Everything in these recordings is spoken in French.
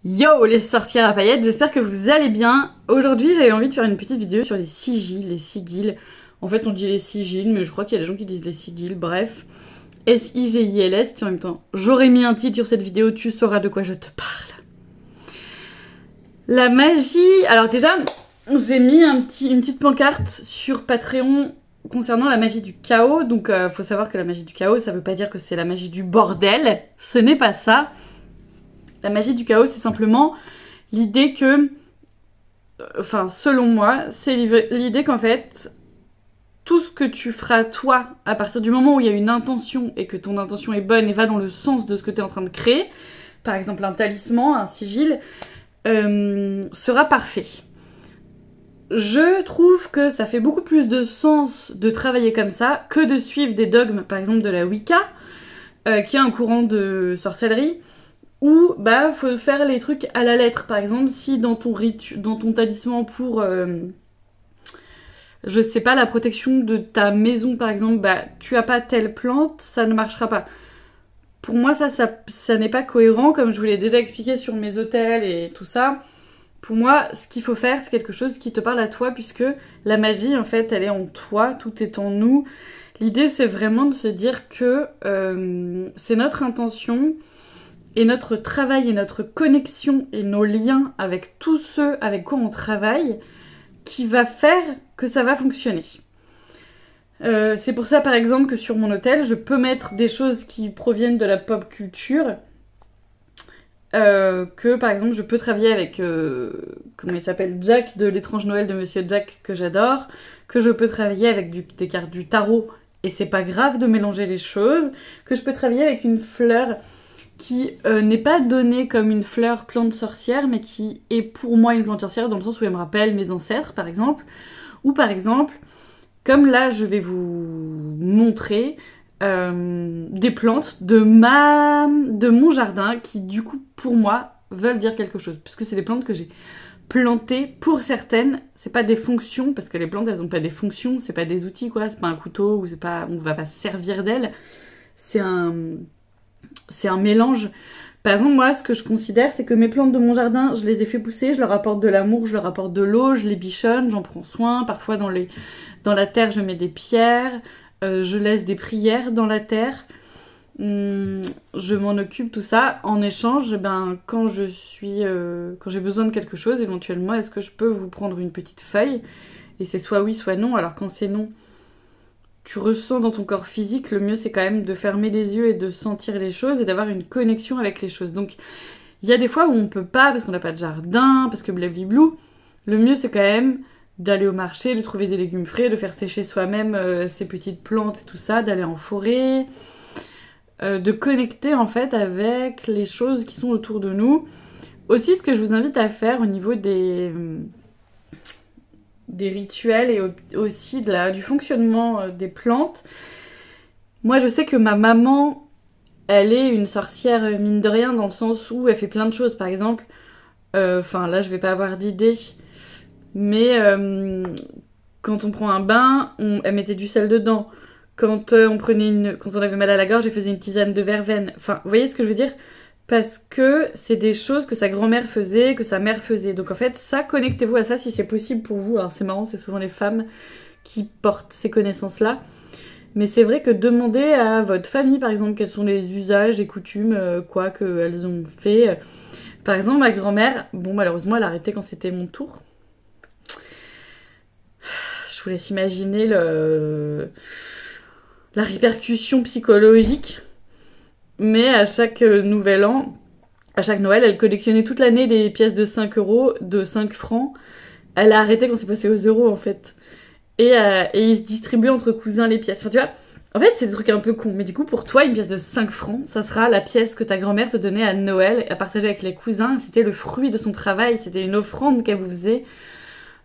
Yo les sorcières à paillettes, j'espère que vous allez bien. Aujourd'hui j'avais envie de faire une petite vidéo sur les sigils, les sigils. En fait on dit les sigils, mais je crois qu'il y a des gens qui disent les sigils, bref. S-I-G-I-L-S, en même temps. J'aurais mis un titre sur cette vidéo, tu sauras de quoi je te parle. La magie... Alors déjà, j'ai mis une petite pancarte sur Patreon concernant la magie du chaos. Donc faut savoir que la magie du chaos, ça veut pas dire que c'est la magie du bordel. Ce n'est pas ça. La magie du chaos, c'est simplement l'idée que, enfin selon moi, c'est l'idée qu'en fait, tout ce que tu feras toi, à partir du moment où il y a une intention et que ton intention est bonne et va dans le sens de ce que tu es en train de créer, par exemple un talisman, un sigil, sera parfait. Je trouve que ça fait beaucoup plus de sens de travailler comme ça que de suivre des dogmes, par exemple de la Wicca, qui est un courant de sorcellerie, où bah faut faire les trucs à la lettre. Par exemple, si dans ton talisman pour je sais pas, la protection de ta maison par exemple, bah tu as pas telle plante, ça ne marchera pas. Pour moi ça n'est pas cohérent, comme je vous l'ai déjà expliqué sur mes hôtels et tout ça. Pour moi, ce qu'il faut faire, c'est quelque chose qui te parle à toi, puisque la magie en fait elle est en toi, tout est en nous. L'idée c'est vraiment de se dire que c'est notre intention et notre travail et notre connexion et nos liens avec tous ceux avec quoi on travaille qui va faire que ça va fonctionner. C'est pour ça par exemple que sur mon hôtel, je peux mettre des choses qui proviennent de la pop culture, que par exemple je peux travailler avec, comment il s'appelle, Jack de l'étrange Noël de Monsieur Jack que j'adore, que je peux travailler avec des cartes du tarot et c'est pas grave de mélanger les choses, que je peux travailler avec une fleur qui n'est pas donnée comme une fleur plante sorcière, mais qui est pour moi une plante sorcière dans le sens où elle me rappelle mes ancêtres par exemple, ou par exemple, comme là je vais vous montrer des plantes de mon jardin qui du coup pour moi veulent dire quelque chose, puisque c'est des plantes que j'ai plantées. Pour certaines, c'est pas des fonctions, parce que les plantes elles ont pas des fonctions, c'est pas des outils quoi, c'est pas un couteau, ou c'est pas, on va pas se servir d'elles, c'est un mélange. Par exemple, moi, ce que je considère, c'est que mes plantes de mon jardin, je les ai fait pousser, je leur apporte de l'amour, je leur apporte de l'eau, je les bichonne, j'en prends soin. Parfois, dans la terre, je mets des pierres, je laisse des prières dans la terre. Je m'en occupe, tout ça. En échange, ben, quand j'ai besoin de quelque chose, éventuellement, est-ce que je peux vous prendre une petite feuille? Et c'est soit oui, soit non. Alors, quand c'est non, tu ressens dans ton corps physique, le mieux c'est quand même de fermer les yeux et de sentir les choses et d'avoir une connexion avec les choses. Donc il y a des fois où on peut pas parce qu'on n'a pas de jardin, parce que blablablou. Le mieux c'est quand même d'aller au marché, de trouver des légumes frais, de faire sécher soi-même ses petites plantes et tout ça, d'aller en forêt, de connecter en fait avec les choses qui sont autour de nous. Aussi, ce que je vous invite à faire au niveau des rituels et aussi du fonctionnement des plantes. Moi je sais que ma maman, elle est une sorcière mine de rien, dans le sens où elle fait plein de choses. Par exemple, enfin là je vais pas avoir d'idée, mais quand on prend un bain, elle mettait du sel dedans. Quand quand on avait mal à la gorge, elle faisait une tisane de verveine. Enfin, vous voyez ce que je veux dire? Parce que c'est des choses que sa grand-mère faisait, que sa mère faisait. Donc en fait, ça, connectez-vous à ça si c'est possible pour vous. Alors c'est marrant, c'est souvent les femmes qui portent ces connaissances-là. Mais c'est vrai que demandez à votre famille, par exemple, quels sont les usages et coutumes, quoi, qu'elles ont fait. Par exemple, ma grand-mère, bon, malheureusement, elle a arrêté quand c'était mon tour. Je vous laisse imaginer la répercussion psychologique. Mais à chaque nouvel an, à chaque Noël, elle collectionnait toute l'année des pièces de 5 euros, de 5 francs. Elle a arrêté quand c'est passé aux euros en fait. Et ils se distribuaient entre cousins les pièces. Enfin tu vois, en fait c'est des trucs un peu cons. Mais du coup pour toi, une pièce de 5 francs, ça sera la pièce que ta grand-mère te donnait à Noël, à partager avec les cousins. C'était le fruit de son travail, c'était une offrande qu'elle vous faisait.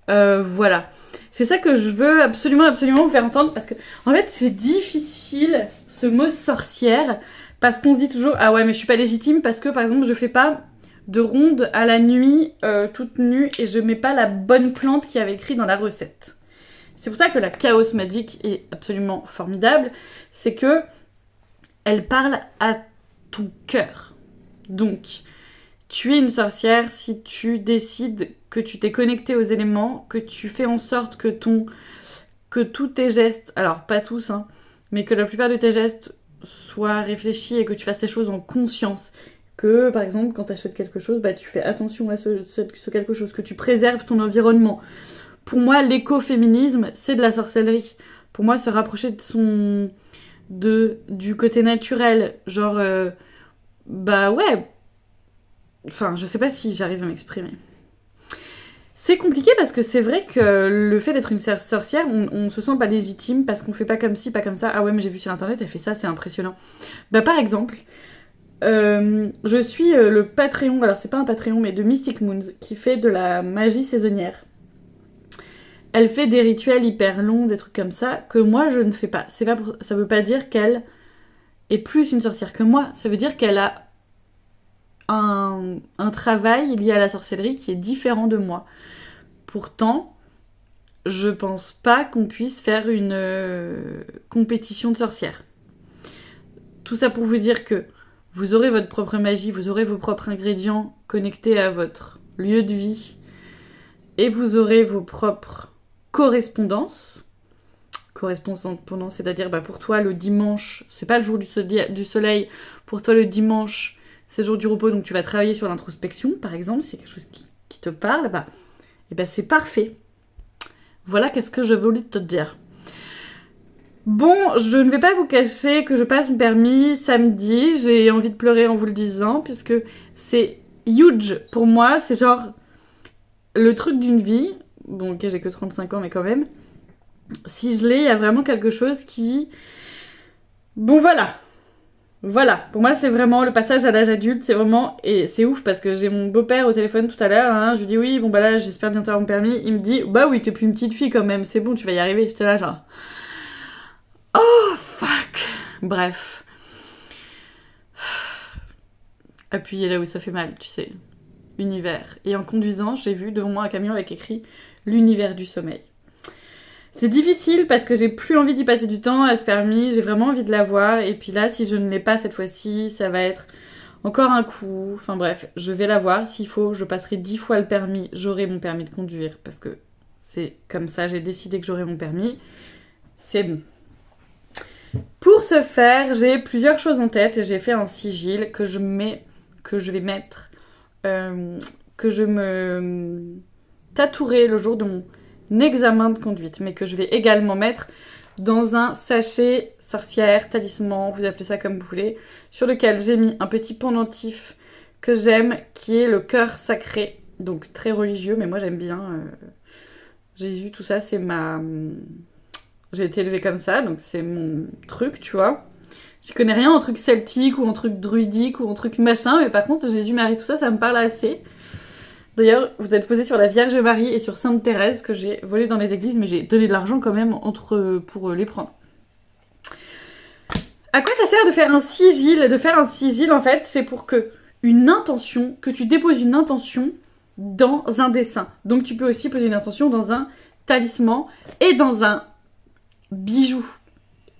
Voilà. C'est ça que je veux absolument vous faire entendre, parce que en fait c'est difficile ce mot sorcière. Parce qu'on se dit toujours, ah ouais mais je suis pas légitime parce que par exemple je fais pas de ronde à la nuit toute nue et je mets pas la bonne plante qui avait écrit dans la recette. C'est pour ça que la Chaos Magic est absolument formidable, c'est que elle parle à ton cœur. Donc tu es une sorcière si tu décides que tu t'es connecté aux éléments, que tu fais en sorte que tous tes gestes, alors pas tous, hein, mais que la plupart de tes gestes soient réfléchis et que tu fasses les choses en conscience. Que par exemple quand tu achètes quelque chose, bah, tu fais attention à ce quelque chose, que tu préserves ton environnement. Pour moi, l'écoféminisme, c'est de la sorcellerie. Pour moi, se rapprocher du côté naturel, genre, bah ouais, enfin, je sais pas si j'arrive à m'exprimer. C'est compliqué parce que c'est vrai que le fait d'être une sorcière, on se sent pas légitime parce qu'on fait pas comme ci, pas comme ça. Ah ouais, mais j'ai vu sur internet, elle fait ça, c'est impressionnant. Bah par exemple, je suis le Patreon, alors c'est pas un Patreon, mais de Mystic Moons, qui fait de la magie saisonnière. Elle fait des rituels hyper longs, des trucs comme ça, que moi je ne fais pas. Ça veut pas dire qu'elle est plus une sorcière que moi, ça veut dire qu'elle a un travail lié à la sorcellerie qui est différent de moi. Pourtant, je pense pas qu'on puisse faire une compétition de sorcières. Tout ça pour vous dire que vous aurez votre propre magie, vous aurez vos propres ingrédients connectés à votre lieu de vie et vous aurez vos propres correspondances. Correspondance, c'est-à-dire bah, pour toi le dimanche, c'est pas le jour du soleil, pour toi le dimanche c'est le jour du repos, donc tu vas travailler sur l'introspection par exemple, c'est quelque chose qui te parle, bah, et ben c'est parfait. Voilà qu'est-ce que je voulais te dire. Bon, je ne vais pas vous cacher que je passe mon permis samedi. J'ai envie de pleurer en vous le disant, puisque c'est huge pour moi. C'est genre le truc d'une vie. Bon, ok, j'ai que 35 ans, mais quand même. Si je l'ai, il y a vraiment quelque chose qui... Bon, voilà. Voilà. Pour moi, c'est vraiment le passage à l'âge adulte. C'est vraiment... Et c'est ouf, parce que j'ai mon beau-père au téléphone tout à l'heure. Hein, je lui dis, oui, bon, bah là, j'espère bientôt avoir mon permis. Il me dit, bah oui, t'es plus une petite fille quand même. C'est bon, tu vas y arriver. J'étais là, genre... Oh, fuck. Bref. Appuyez là où ça fait mal, tu sais. Univers. Et en conduisant, j'ai vu devant moi un camion avec écrit « L'univers du sommeil ». C'est difficile parce que j'ai plus envie d'y passer du temps à ce permis, j'ai vraiment envie de l'avoir. Et puis là, si je ne l'ai pas cette fois-ci, ça va être encore un coup. Enfin bref, je vais l'avoir. S'il faut, je passerai 10 fois le permis, j'aurai mon permis de conduire. Parce que c'est comme ça, j'ai décidé que j'aurai mon permis. C'est bon. Pour ce faire, j'ai plusieurs choses en tête et j'ai fait un sigil que je vais mettre, que je me tatouerai le jour de mon examen de conduite, mais que je vais également mettre dans un sachet sorcière, talisman, vous appelez ça comme vous voulez, sur lequel j'ai mis un petit pendentif que j'aime, qui est le cœur sacré, donc très religieux, mais moi j'aime bien Jésus, tout ça, c'est ma... J'ai été élevée comme ça, donc c'est mon truc, tu vois. J'y connais rien en truc celtique ou en truc druidique ou en truc machin, mais par contre Jésus, Marie, tout ça, ça me parle assez. D'ailleurs, vous êtes posé sur la Vierge Marie et sur Sainte Thérèse que j'ai volé dans les églises, mais j'ai donné de l'argent quand même pour les prendre. À quoi ça sert de faire un sigil? De faire un sigil, en fait, c'est pour que tu déposes une intention dans un dessin. Donc tu peux aussi poser une intention dans un talisman et dans un bijou,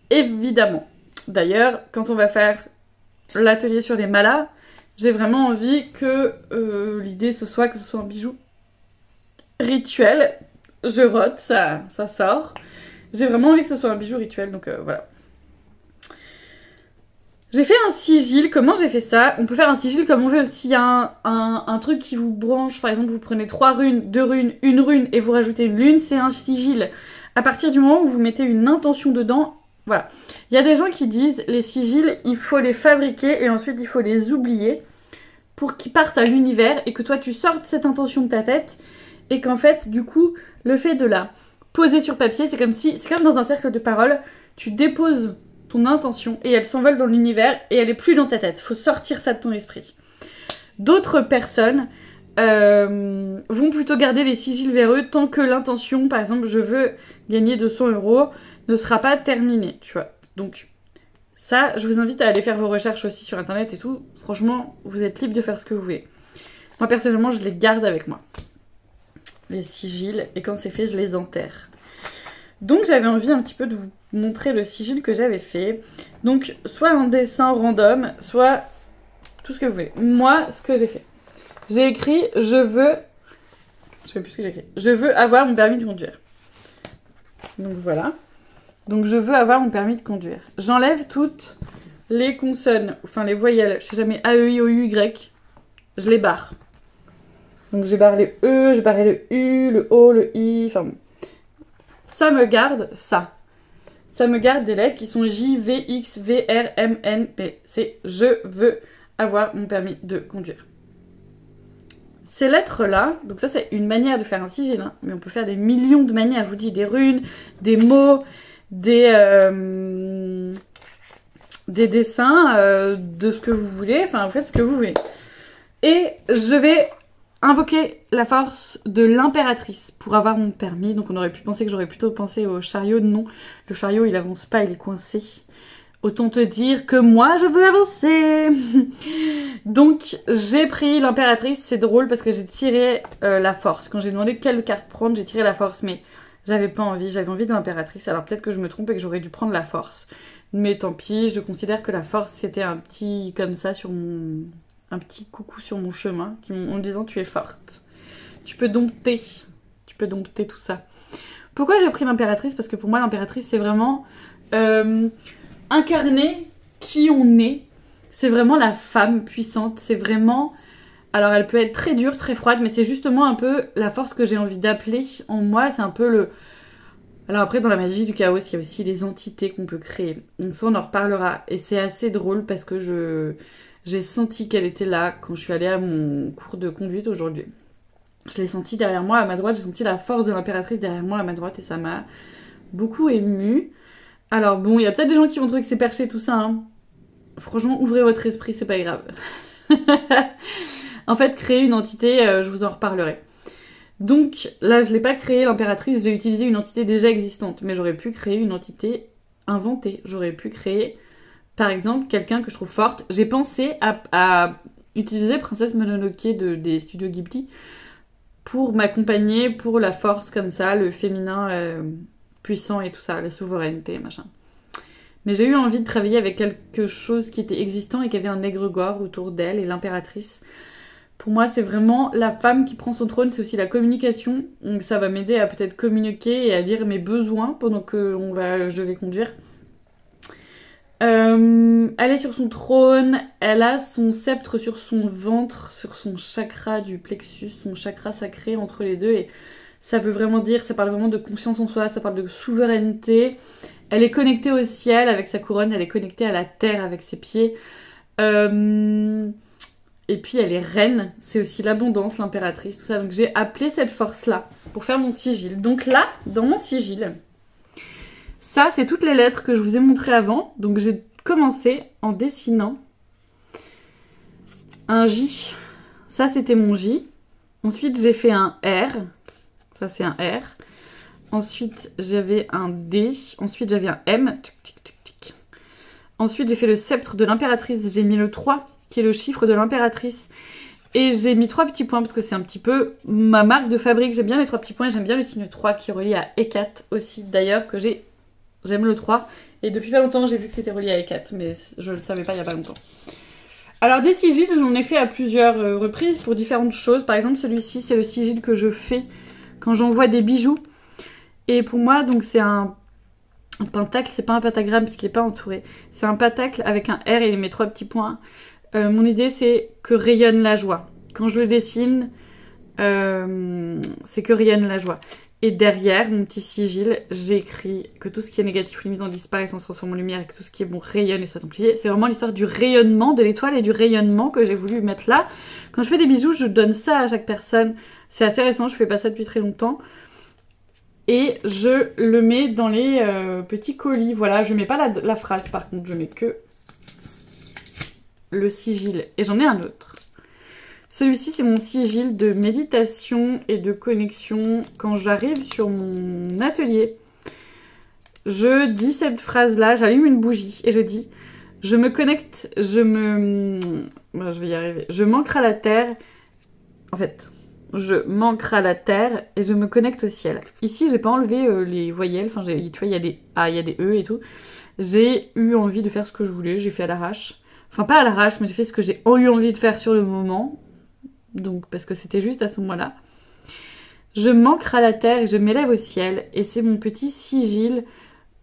évidemment. D'ailleurs, quand on va faire l'atelier sur les malas, j'ai vraiment envie que l'idée que ce soit un bijou rituel. Je rote, ça sort. J'ai vraiment envie que ce soit un bijou rituel, donc voilà. J'ai fait un sigil. Comment j'ai fait ça? On peut faire un sigil comme on veut. S'il y a un truc qui vous branche, par exemple vous prenez 3 runes, 2 runes, 1 rune et vous rajoutez une lune, c'est un sigil. À partir du moment où vous mettez une intention dedans, voilà. Il y a des gens qui disent les sigils, il faut les fabriquer et ensuite il faut les oublier pour qu'ils partent à l'univers et que toi tu sortes cette intention de ta tête et qu'en fait du coup le fait de la poser sur papier, c'est comme dans un cercle de parole, tu déposes ton intention et elle s'envole dans l'univers et elle est plus dans ta tête. Faut sortir ça de ton esprit. D'autres personnes vont plutôt garder les sigils vers eux tant que l'intention, par exemple je veux gagner 200 €, ne sera pas terminée, tu vois. Donc ça, je vous invite à aller faire vos recherches aussi sur internet et tout. Franchement, vous êtes libre de faire ce que vous voulez. Moi personnellement, je les garde avec moi, les sigils, et quand c'est fait, je les enterre. Donc j'avais envie un petit peu de vous montrer le sigil que j'avais fait. Donc soit un dessin random, soit tout ce que vous voulez. Moi, ce que j'ai fait. J'ai écrit je veux... Je sais plus ce que j'ai écrit. Je veux avoir mon permis de conduire. Donc voilà. Donc je veux avoir mon permis de conduire. J'enlève toutes les consonnes, enfin les voyelles. Je sais jamais A, E, I, O, U, Y. Je les barre. Donc j'ai barré les E, j'ai barré le U, le O, le I, enfin bon. Ça me garde ça. Ça me garde des lettres qui sont J, V, X, V, R, M, N, P. C'est je veux avoir mon permis de conduire. Ces lettres-là, donc ça c'est une manière de faire un sigil, hein, mais on peut faire des millions de manières. Je vous dis des runes, des mots, des dessins, de ce que vous voulez, enfin vous faites ce que vous voulez. Et je vais invoquer la force de l'impératrice pour avoir mon permis. Donc on aurait pu penser que j'aurais plutôt pensé au chariot. Non, le chariot il avance pas, il est coincé. Autant te dire que moi je veux avancer. Donc j'ai pris l'impératrice. C'est drôle parce que j'ai tiré la force. Quand j'ai demandé quelle carte prendre, j'ai tiré la force. Mais j'avais pas envie, j'avais envie de l'impératrice. Alors peut-être que je me trompe et que j'aurais dû prendre la force. Mais tant pis, je considère que la force c'était un petit comme ça sur mon... Un petit coucou sur mon chemin en me disant tu es forte. Tu peux dompter tout ça. Pourquoi j'ai pris l'impératrice? Parce que pour moi l'impératrice c'est vraiment incarner qui on est. C'est vraiment la femme puissante. C'est vraiment... Alors elle peut être très dure, très froide, mais c'est justement un peu la force que j'ai envie d'appeler en moi. C'est un peu le... Alors après dans la magie du chaos il y a aussi les entités qu'on peut créer. Donc ça on en reparlera. Et c'est assez drôle parce que j'ai senti qu'elle était là quand je suis allée à mon cours de conduite aujourd'hui. Je l'ai senti derrière moi, à ma droite. J'ai senti la force de l'impératrice derrière moi, à ma droite. Et ça m'a beaucoup émue. Alors bon, il y a peut-être des gens qui vont trouver que c'est perché tout ça. Hein. Franchement, ouvrez votre esprit, c'est pas grave. En fait, créer une entité, je vous en reparlerai. Donc là, je l'ai pas créé l'impératrice. J'ai utilisé une entité déjà existante. Mais j'aurais pu créer une entité inventée. J'aurais pu créer... Par exemple, quelqu'un que je trouve forte. J'ai pensé à utiliser Princesse Mononoke des studios Ghibli pour m'accompagner pour la force comme ça, le féminin puissant et tout ça, la souveraineté, machin. Mais j'ai eu envie de travailler avec quelque chose qui était existant et qui avait un égrégore autour d'elle et l'impératrice. Pour moi, c'est vraiment la femme qui prend son trône, c'est aussi la communication. Donc ça va m'aider à peut-être communiquer et à dire mes besoins pendant que je vais conduire. Elle est sur son trône, elle a son sceptre sur son ventre, sur son chakra du plexus, son chakra sacré entre les deux, et ça veut vraiment dire, ça parle vraiment de confiance en soi, ça parle de souveraineté. Elle est connectée au ciel avec sa couronne, elle est connectée à la terre avec ses pieds. Et puis elle est reine, c'est aussi l'abondance, l'impératrice, tout ça. Donc j'ai appelé cette force-là pour faire mon sigil. Donc là, dans mon sigil... Ça, c'est toutes les lettres que je vous ai montrées avant. Donc j'ai commencé en dessinant un J. Ça, c'était mon J. Ensuite, j'ai fait un R. Ça, c'est un R. Ensuite, j'avais un D. Ensuite, j'avais un M. Tic, tic, tic, tic. Ensuite, j'ai fait le sceptre de l'impératrice. J'ai mis le 3, qui est le chiffre de l'impératrice. Et j'ai mis 3 petits points parce que c'est un petit peu ma marque de fabrique. J'aime bien les 3 petits points. J'aime bien le signe 3 qui est relié à Hécate aussi. D'ailleurs, que j'aime le 3. Et depuis pas longtemps, j'ai vu que c'était relié à Hécate. Mais je le savais pas il y a pas longtemps. Alors des sigils, j'en ai fait à plusieurs reprises pour différentes choses. Par exemple, celui-ci, c'est le sigil que je fais quand j'envoie des bijoux. Et pour moi, donc c'est un pentacle. C'est pas un pentagramme parce qu'il n'est pas entouré. C'est un pentacle avec un R et mes 3 petits points. Mon idée, c'est que rayonne la joie. Quand je le dessine, c'est que rayonne la joie. Et derrière mon petit sigil, j'ai écrit que tout ce qui est négatif limite en disparaissant, se transforme en lumière, et que tout ce qui est bon rayonne et soit amplifié. C'est vraiment l'histoire du rayonnement de l'étoile et du rayonnement que j'ai voulu mettre là. Quand je fais des bijoux, je donne ça à chaque personne. C'est assez récent, je fais pas ça depuis très longtemps. Et je le mets dans les petits colis. Voilà, je mets pas la phrase par contre, je mets que le sigil. Et j'en ai un autre. Celui-ci, c'est mon sigil de méditation et de connexion. Quand j'arrive sur mon atelier, je dis cette phrase-là, j'allume une bougie et je dis « Je me connecte, je vais y arriver. Je m'ancre à la terre. En fait, je m'ancre à la terre et je me connecte au ciel. » Ici, j'ai pas enlevé les voyelles. Enfin, tu vois, il y a des A, il y a des E et tout. J'ai eu envie de faire ce que je voulais. J'ai fait à l'arrache. Enfin, pas à l'arrache, mais j'ai fait ce que j'ai eu envie de faire sur le moment. donc parce que c'était juste à ce moment-là. Je m'ancre à la terre et je m'élève au ciel. Et c'est mon petit sigil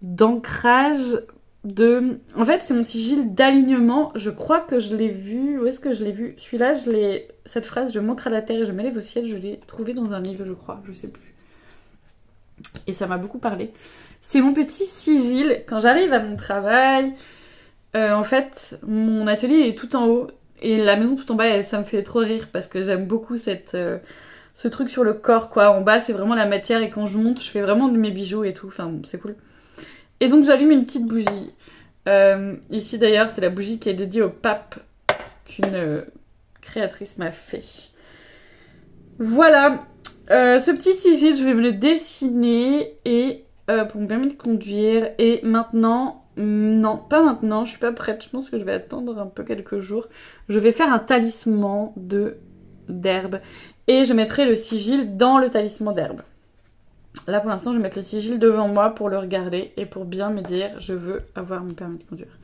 d'ancrage de... En fait, c'est mon sigil d'alignement. Je crois que je l'ai vu... Où est-ce que je l'ai vu? Celui-là, cette phrase, je m'ancre à la terre et je m'élève au ciel, je l'ai trouvé dans un livre, je crois. Je sais plus. Et ça m'a beaucoup parlé. C'est mon petit sigil. Quand j'arrive à mon travail, en fait, mon atelier est tout en haut. Et la maison tout en bas, ça me fait trop rire parce que j'aime beaucoup ce truc sur le corps, quoi. En bas, c'est vraiment la matière et quand je monte, je fais vraiment de mes bijoux et tout. Enfin, bon, c'est cool. Et donc, j'allume une petite bougie. Ici, d'ailleurs, c'est la bougie qui est dédiée au pape qu'une créatrice m'a fait. Voilà. Ce petit sigil, je vais me le dessiner et pour me permettre de conduire. Et maintenant, non, pas maintenant, je suis pas prête. Je pense que je vais attendre un peu quelques jours. Je vais faire un talisman d'herbe. Et je mettrai le sigil dans le talisman d'herbe. Là pour l'instant je vais mettre le sigil devant moi pour le regarder et pour bien me dire je veux avoir mon permis de conduire.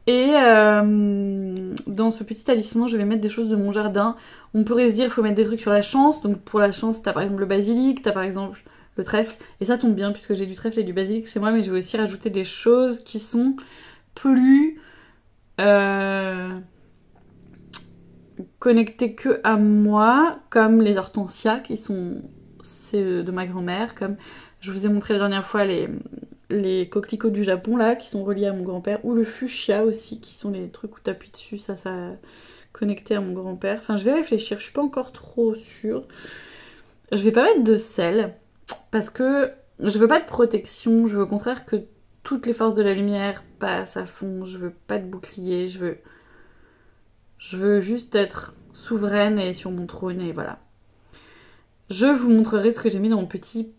Et dans ce petit talisman je vais mettre des choses de mon jardin. On pourrait se dire il faut mettre des trucs sur la chance. Donc pour la chance t'as par exemple le basilic, t'as par exemple le trèfle. Et ça tombe bien puisque j'ai du trèfle et du basilic chez moi. Mais je vais aussi rajouter des choses qui sont plus... connectées que à moi, comme les hortensias qui sont de ma grand-mère, comme je vous ai montré la dernière fois les coquelicots du Japon là qui sont reliés à mon grand-père, ou le fuchsia aussi qui sont les trucs où t'appuies dessus, ça connecté à mon grand-père. Enfin je vais réfléchir, je suis pas encore trop sûre. Je vais pas mettre de sel parce que je veux pas de protection, je veux au contraire que toutes les forces de la lumière passent à fond, je veux pas de bouclier, je veux juste être souveraine et sur mon trône et voilà. Je vous montrerai ce que j'ai mis dans mon petit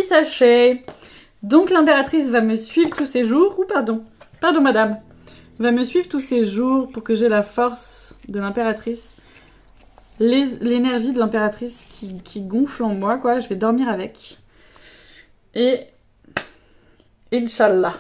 sachet. Donc l'impératrice va me suivre tous ces jours, pardon madame, va me suivre tous ces jours pour que j'ai la force de l'impératrice, l'énergie de l'impératrice qui gonfle en moi, quoi. Je vais dormir avec. Et Inch'Allah.